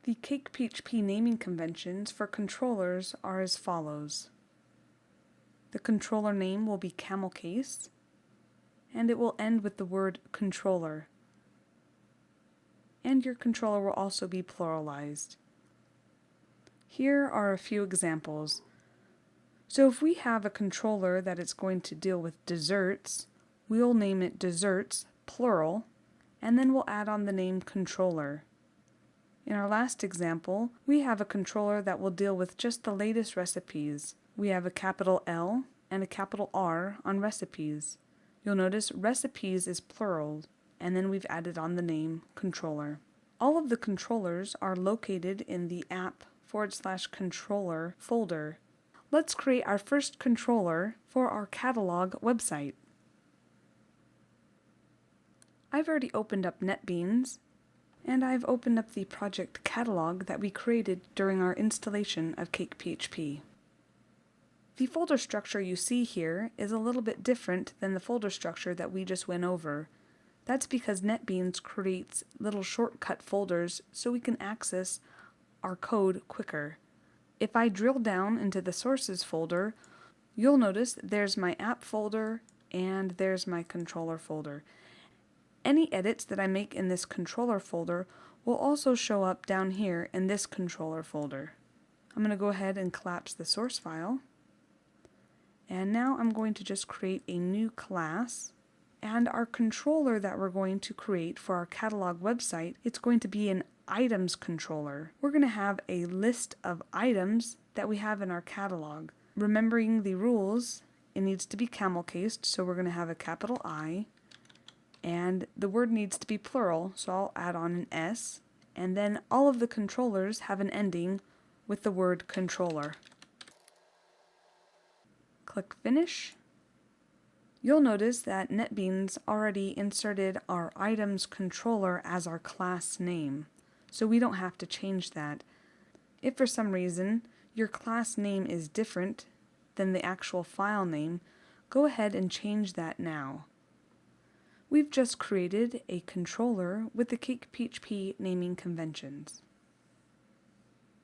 The CakePHP naming conventions for controllers are as follows. The controller name will be camel case, and it will end with the word controller. And your controller will also be pluralized. Here are a few examples. So if we have a controller that is going to deal with desserts, we'll name it desserts, plural, and then we'll add on the name controller. In our last example, we have a controller that will deal with just the latest recipes. We have a capital L and a capital R on recipes. You'll notice recipes is plural, and then we've added on the name controller. All of the controllers are located in the app/controller folder. Let's create our first controller for our catalog website. I've already opened up NetBeans, and I've opened up the project catalog that we created during our installation of CakePHP. The folder structure you see here is a little bit different than the folder structure that we just went over. That's because NetBeans creates little shortcut folders so we can access our code quicker. If I drill down into the sources folder, you'll notice there's my app folder and there's my controller folder. Any edits that I make in this controller folder will also show up down here in this controller folder. I'm going to go ahead and collapse the source file. And now I'm going to just create a new class. And our controller that we're going to create for our catalog website, it's going to be an items controller. We're going to have a list of items that we have in our catalog. Remembering the rules, it needs to be camel cased, so we're going to have a capital I, and the word needs to be plural, so I'll add on an S, and then all of the controllers have an ending with the word controller. Click Finish. You'll notice that NetBeans already inserted our items controller as our class name, so we don't have to change that. If for some reason your class name is different than the actual file name, go ahead and change that now. We've just created a controller with the CakePHP naming conventions.